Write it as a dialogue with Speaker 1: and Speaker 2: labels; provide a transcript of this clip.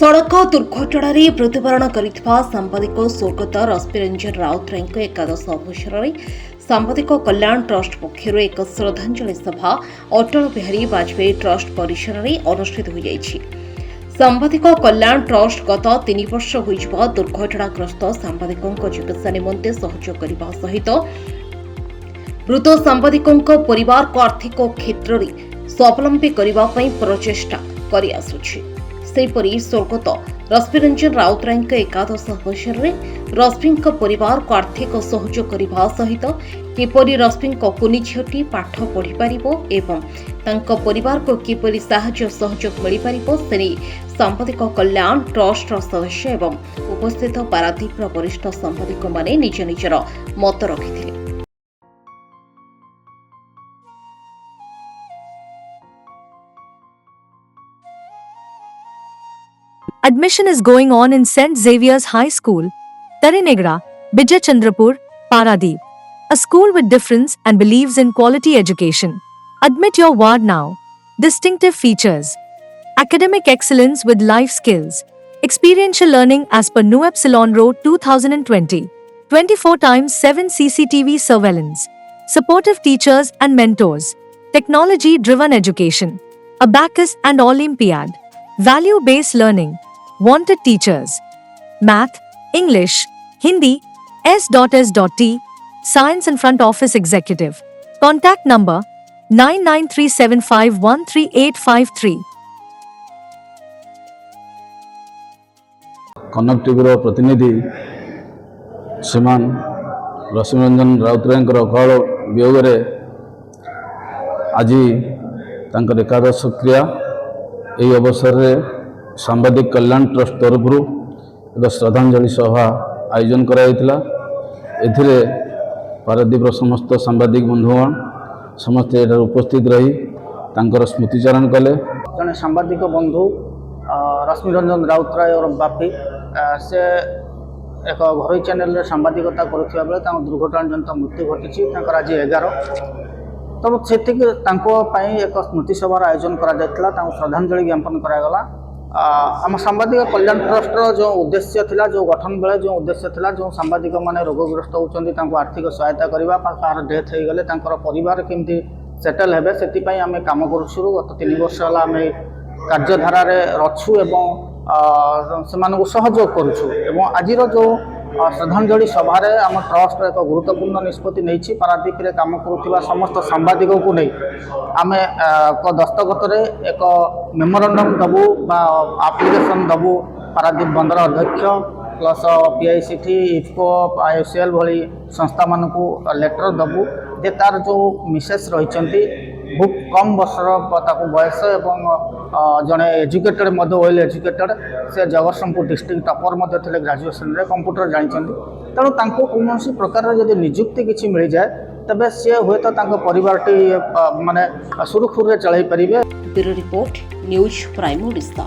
Speaker 1: सड़क दुर्घटन मृत्युवरण करिथिबा सांबादिक स्वर्गत रश्मिरंजन राउतराय एकादश अवसर में सांबादिक कल्याण ट्रस्ट पक्षर एक श्रद्धांजलि सभा अटल बिहारी वाजपेयी ट्रस्ट परिसर में अनुष्ठित हो जाइछि। सांबादिक कल्याण ट्रस्ट गत 3 वर्ष होइजिबा दुर्घटनाग्रस्त सांबादिकों चिकित्सा निमंते सहयोग करने सहित मृत सांबादिकों परिवार को आर्थिक क्षेत्र में स्वावलंबी करने प्रचेषा कर आसुछि। सेपरी स्वर्गत रश्मिरंजन राउतराय एकादश अवसर में रश्मि परिवार को आर्थिक सहयोग करने सहित किपरि रश्मि कुनी झीटी पाठ पढ़ी पारिबो एवं तांको परिवार को किपरि साहाय्य सहयोग मिल पारिबो से सांबादिक कल्याण ट्रस्ट सदस्य एवं उपस्थित पारादीप वरिष्ठ सांबादिक माने निज निजर मत रखिथिले।
Speaker 2: Admission is going on in St. Xavier's High School, Tarinegra, Bijay Chandrapur, Paradeep. A school with difference and believes in quality education. Admit your ward now. Distinctive features: academic excellence with life skills. Experiential learning as per New Epsilon Road 2020. 24/7 CCTV surveillance. Supportive teachers and mentors. Technology-driven education. Abacus and Olympiad. Value-based learning. Wanted teachers: Math, English, Hindi, S.S.T, Science and Front Office Executive. Contact number 9937513853.
Speaker 3: Kanak TV प्रतिनिधि श्रीमान रश्मिरंजन राउतराय अकाल वियोग आज एकादश क्रिया यही अवसर में सांबादिक कल्याण ट्रस्ट तरफ एक श्रद्धांजलि सभा आयोजन कराइला। एथिरे पारादीप समस्त सांबादिक बंधुगण समस्ते उपस्थित रही तांकर स्मृतिचारण कले।
Speaker 4: जड़े सांबादिक बंधु रश्मिरंजन राउतराय और बापी से एक घरोई चैनल सांबादिकता करुवा बेले दुर्घटनाजनित मृत्यु घटी आज 11 तेणु से एक स्मृति सभार आयोजन करा श्रद्धांजलि ज्ञापन करागला। आम सांबादिक कल्याण ट्रस्ट जो उद्देश्य थिला, जो गठन बेले जो उद्देश्य थिला, जो सांबादिक माने रोगग्रस्त होउचंदी तांको आर्थिक सहायता करबा, कार डेथ हो गले तांकर परिवार केमती सेटल हेबे सेति पई आमे काम करूछु। गत 3 वर्ष हला आमे कार्यधारा रे रछु एवं सेमानकु सहयोग करूछु एवं आजिर जो श्रद्धांजलि सभा आम ट्रस्ट एक गुरुत्वपूर्ण निष्पत्ति नहीं पारादीप रे काम करुवा समस्त सांबादिक को नहीं आम एक दस्तखत एक मेमोरांडम दबू बा आप्लिकेसन दबू पारादीप बंदर अध्यक्ष प्लस पीआईसीटी इफको आईओसीएल भली संस्था मानक लेटर दबू जे तार जो मिसेस रही बहुत कम वर्षर बयस एवं जड़े एजुकेटेड वेल एजुकेटेड से जगतसिंहपुर डिस्ट्रिक्ट टॉपर थे ग्रेजुएशन रे कंप्यूटर जानते तेणु कौन प्रकार जब निजुक्ति किसी मिल जाए तबे सी हुए तो परिवार माने सुरखुर चल पारे।
Speaker 1: Bureau report news prime Odisha.